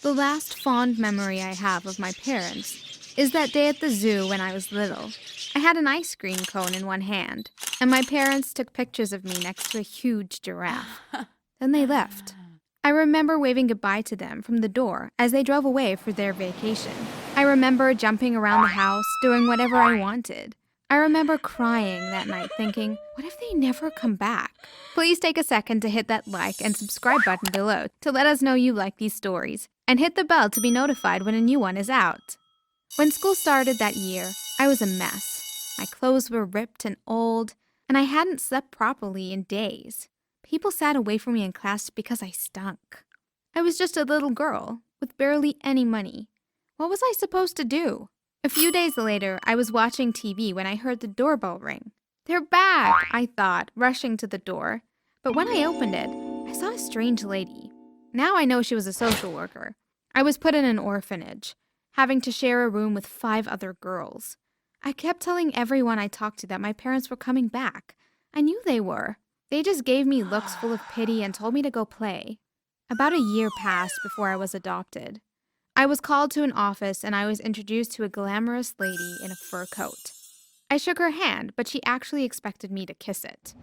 The last fond memory I have of my parents is that day at the zoo when I was little. I had an ice cream cone in one hand, and my parents took pictures of me next to a huge giraffe. Then they left. I remember waving goodbye to them from the door as they drove away for their vacation. I remember jumping around the house, doing whatever I wanted. I remember crying that night thinking, what if they never come back? Please take a second to hit that like and subscribe button below to let us know you like these stories, and hit the bell to be notified when a new one is out. When school started that year, I was a mess. My clothes were ripped and old, and I hadn't slept properly in days. People sat away from me in class because I stunk. I was just a little girl with barely any money. What was I supposed to do? A few days later, I was watching TV when I heard the doorbell ring. They're back, I thought, rushing to the door. But when I opened it, I saw a strange lady. Now I know she was a social worker. I was put in an orphanage, having to share a room with 5 other girls. I kept telling everyone I talked to that my parents were coming back. I knew they were. They just gave me looks full of pity and told me to go play. About a year passed before I was adopted. I was called to an office and I was introduced to a glamorous lady in a fur coat. I shook her hand, but she actually expected me to kiss it.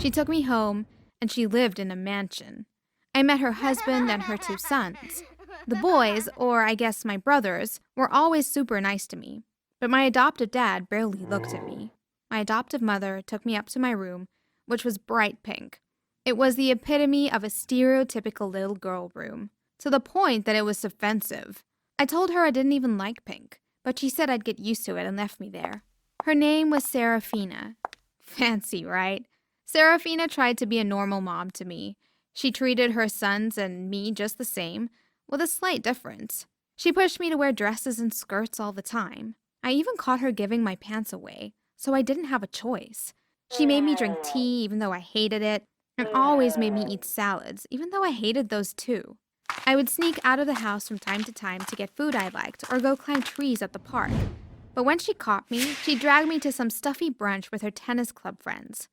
She took me home and she lived in a mansion. I met her husband and her 2 sons. The boys, or I guess my brothers, were always super nice to me, but my adoptive dad barely looked at me. My adoptive mother took me up to my room, which was bright pink. It was the epitome of a stereotypical little girl room, to the point that it was offensive. I told her I didn't even like pink, but she said I'd get used to it and left me there. Her name was Serafina. Fancy, right? Serafina tried to be a normal mom to me. She treated her sons and me just the same, with a slight difference. She pushed me to wear dresses and skirts all the time. I even caught her giving my pants away, so I didn't have a choice. She made me drink tea even though I hated it, and always made me eat salads, even though I hated those too. I would sneak out of the house from time to time to get food I liked or go climb trees at the park. But when she caught me, she dragged me to some stuffy brunch with her tennis club friends.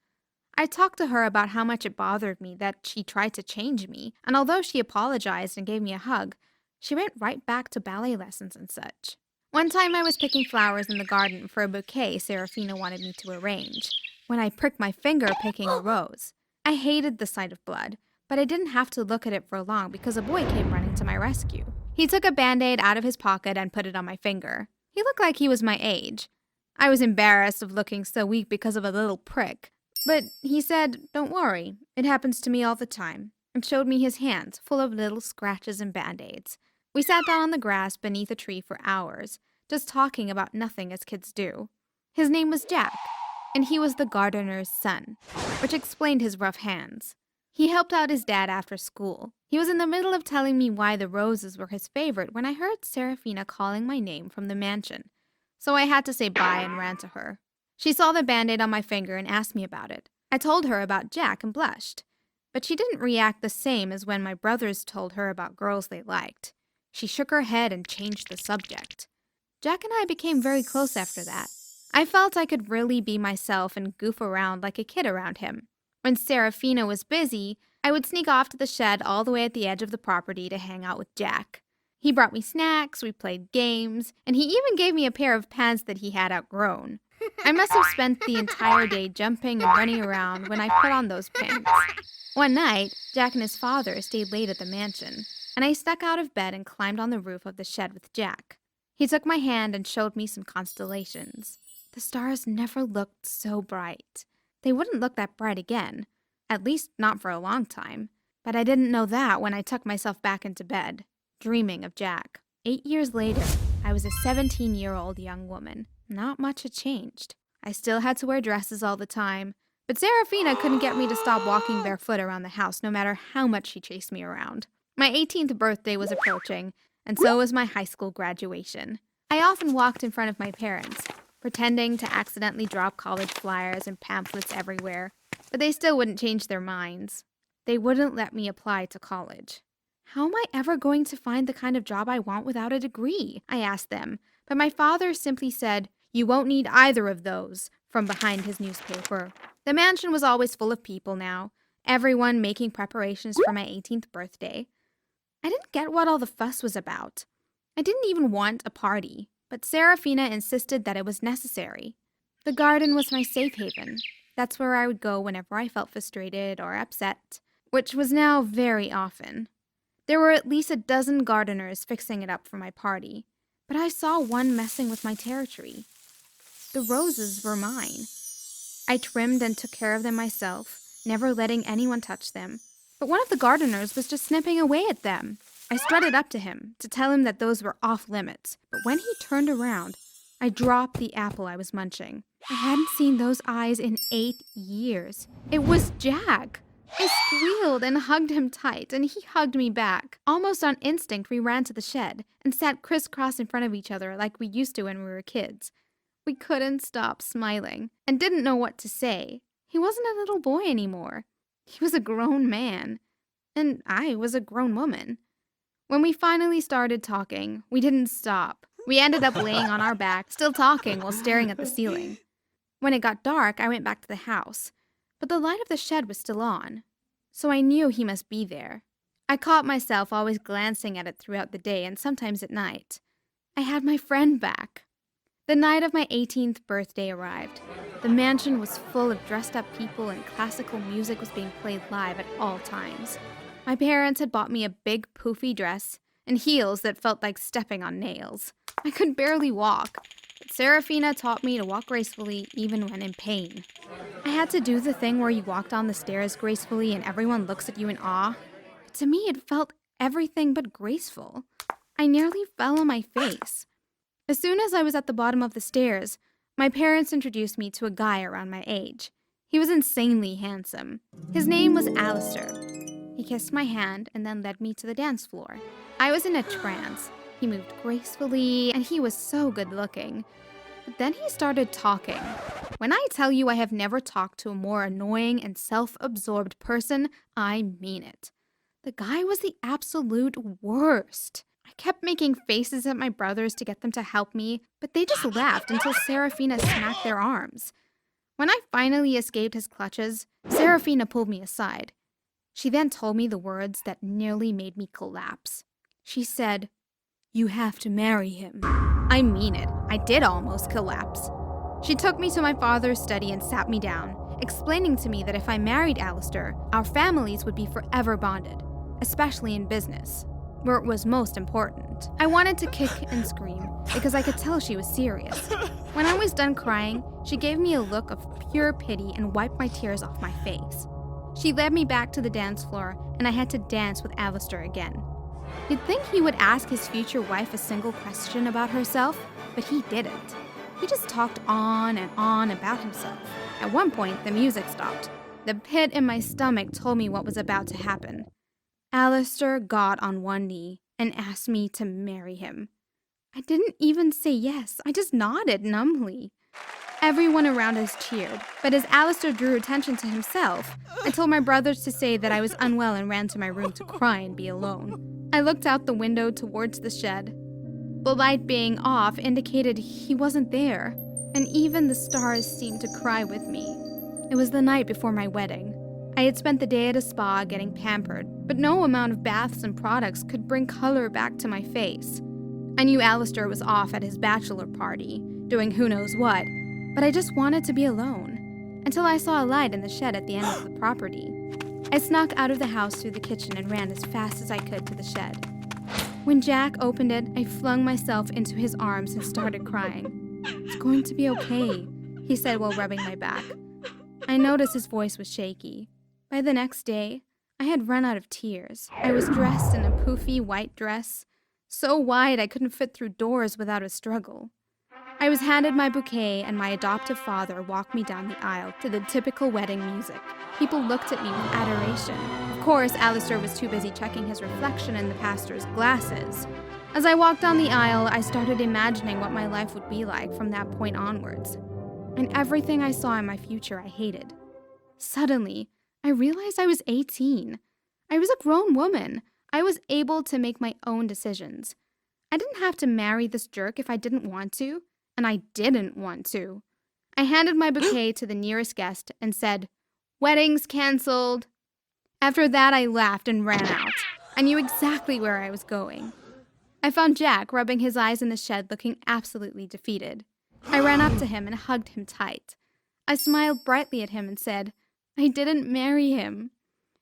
I talked to her about how much it bothered me that she tried to change me, and although she apologized and gave me a hug, she went right back to ballet lessons and such. One time I was picking flowers in the garden for a bouquet Serafina wanted me to arrange, when I pricked my finger picking a rose. I hated the sight of blood, but I didn't have to look at it for long because a boy came running to my rescue. He took a Band-Aid out of his pocket and put it on my finger. He looked like he was my age. I was embarrassed of looking so weak because of a little prick, but he said, "Don't worry, it happens to me all the time," and showed me his hands full of little scratches and Band-Aids. We sat down on the grass beneath a tree for hours, just talking about nothing as kids do. His name was Jack, and he was the gardener's son, which explained his rough hands. He helped out his dad after school. He was in the middle of telling me why the roses were his favorite when I heard Serafina calling my name from the mansion, so I had to say bye and ran to her. She saw the Band-Aid on my finger and asked me about it. I told her about Jack and blushed, but she didn't react the same as when my brothers told her about girls they liked. She shook her head and changed the subject. Jack and I became very close after that. I felt I could really be myself and goof around like a kid around him. When Serafina was busy, I would sneak off to the shed all the way at the edge of the property to hang out with Jack. He brought me snacks, we played games, and he even gave me a pair of pants that he had outgrown. I must have spent the entire day jumping and running around when I put on those pants. One night, Jack and his father stayed late at the mansion, and I stuck out of bed and climbed on the roof of the shed with Jack. He took my hand and showed me some constellations. The stars never looked so bright. They wouldn't look that bright again, at least not for a long time. But I didn't know that when I tucked myself back into bed, dreaming of Jack. 8 years later, I was a 17-year-old young woman. Not much had changed. I still had to wear dresses all the time, but Serafina couldn't get me to stop walking barefoot around the house no matter how much she chased me around. My 18th birthday was approaching, and so was my high school graduation. I often walked in front of my parents, pretending to accidentally drop college flyers and pamphlets everywhere, but they still wouldn't change their minds. They wouldn't let me apply to college. How am I ever going to find the kind of job I want without a degree? I asked them, but my father simply said, "You won't need either of those," from behind his newspaper. The mansion was always full of people now, everyone making preparations for my 18th birthday. I didn't get what all the fuss was about. I didn't even want a party, but Serafina insisted that it was necessary. The garden was my safe haven. That's where I would go whenever I felt frustrated or upset, which was now very often. There were at least a dozen gardeners fixing it up for my party, but I saw one messing with my territory. The roses were mine. I trimmed and took care of them myself, never letting anyone touch them. But one of the gardeners was just snipping away at them. I strutted up to him to tell him that those were off limits, but when he turned around, I dropped the apple I was munching. I hadn't seen those eyes in 8 years. It was Jack. I squealed and hugged him tight, and he hugged me back. Almost on instinct, we ran to the shed and sat crisscross in front of each other like we used to when we were kids. We couldn't stop smiling and didn't know what to say. He wasn't a little boy anymore. He was a grown man, and I was a grown woman. When we finally started talking, we didn't stop. We ended up laying on our back, still talking while staring at the ceiling. When it got dark, I went back to the house, but the light of the shed was still on, so I knew he must be there. I caught myself always glancing at it throughout the day and sometimes at night. I had my friend back. The night of my 18th birthday arrived. The mansion was full of dressed-up people and classical music was being played live at all times. My parents had bought me a big poofy dress and heels that felt like stepping on nails. I could barely walk, but Serafina taught me to walk gracefully even when in pain. I had to do the thing where you walk down the stairs gracefully and everyone looks at you in awe. But to me, it felt everything but graceful. I nearly fell on my face. As soon as I was at the bottom of the stairs, my parents introduced me to a guy around my age. He was insanely handsome. His name was Alistair. He kissed my hand and then led me to the dance floor. I was in a trance. He moved gracefully, and he was so good-looking. But then he started talking. When I tell you I have never talked to a more annoying and self-absorbed person, I mean it. The guy was the absolute worst. I kept making faces at my brothers to get them to help me, but they just laughed until Serafina smacked their arms. When I finally escaped his clutches, Serafina pulled me aside. She then told me the words that nearly made me collapse. She said, "You have to marry him." I mean it. I did almost collapse. She took me to my father's study and sat me down, explaining to me that if I married Alistair, our families would be forever bonded, especially in business, where it was most important. I wanted to kick and scream because I could tell she was serious. When I was done crying, she gave me a look of pure pity and wiped my tears off my face. She led me back to the dance floor, and I had to dance with Alistair again. You'd think he would ask his future wife a single question about herself, but he didn't. He just talked on and on about himself. At one point, the music stopped. The pit in my stomach told me what was about to happen. Alistair got on one knee and asked me to marry him. I didn't even say yes. I just nodded numbly. Everyone around us cheered, but as Alistair drew attention to himself, I told my brothers to say that I was unwell and ran to my room to cry and be alone. I looked out the window towards the shed. The light being off indicated he wasn't there, and even the stars seemed to cry with me. It was the night before my wedding. I had spent the day at a spa getting pampered, but no amount of baths and products could bring color back to my face. I knew Alistair was off at his bachelor party, doing who knows what, but I just wanted to be alone, until I saw a light in the shed at the end of the property. I snuck out of the house through the kitchen and ran as fast as I could to the shed. When Jack opened it, I flung myself into his arms and started crying. "It's going to be okay," he said while rubbing my back. I noticed his voice was shaky. By the next day, I had run out of tears. I was dressed in a poofy white dress, so wide I couldn't fit through doors without a struggle. I was handed my bouquet, and my adoptive father walked me down the aisle to the typical wedding music. People looked at me with adoration. Of course, Alistair was too busy checking his reflection in the pastor's glasses. As I walked down the aisle, I started imagining what my life would be like from that point onwards. And everything I saw in my future I hated. Suddenly, I realized I was 18. I was a grown woman. I was able to make my own decisions. I didn't have to marry this jerk if I didn't want to. And I didn't want to. I handed my bouquet to the nearest guest and said, "Wedding's canceled." After that, I laughed and ran out. I knew exactly where I was going. I found Jack rubbing his eyes in the shed, looking absolutely defeated. I ran up to him and hugged him tight. I smiled brightly at him and said, I didn't marry him.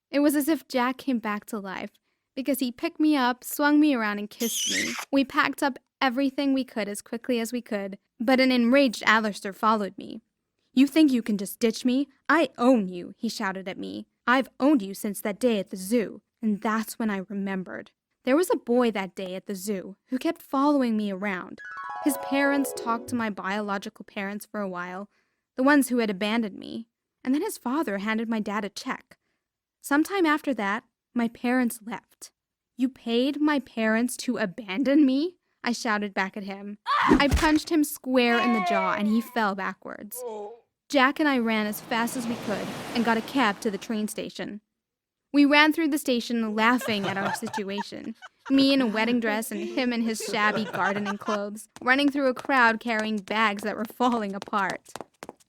It was as if Jack came back to life, because he picked me up, swung me around, and kissed me. We packed up everything we could as quickly as we could, but an enraged Alistair followed me. You think you can just ditch me? I own you, he shouted at me. I've owned you since that day at the zoo. And that's when I remembered. There was a boy that day at the zoo who kept following me around. His parents talked to my biological parents for a while, the ones who had abandoned me, and then his father handed my dad a check. Sometime after that, my parents left. You paid my parents to abandon me? I shouted back at him. I punched him square in the jaw and he fell backwards. Jack and I ran as fast as we could and got a cab to the train station. We ran through the station laughing at our situation. Me in a wedding dress and him in his shabby gardening clothes, running through a crowd carrying bags that were falling apart.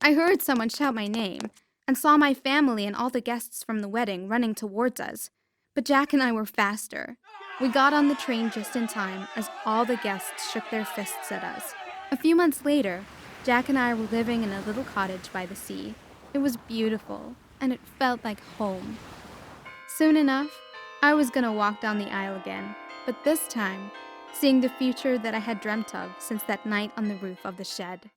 I heard someone shout my name and saw my family and all the guests from the wedding running towards us. But Jack and I were faster. We got on the train just in time as all the guests shook their fists at us. A few months later, Jack and I were living in a little cottage by the sea. It was beautiful, and it felt like home. Soon enough, I was gonna walk down the aisle again, but this time, seeing the future that I had dreamt of since that night on the roof of the shed.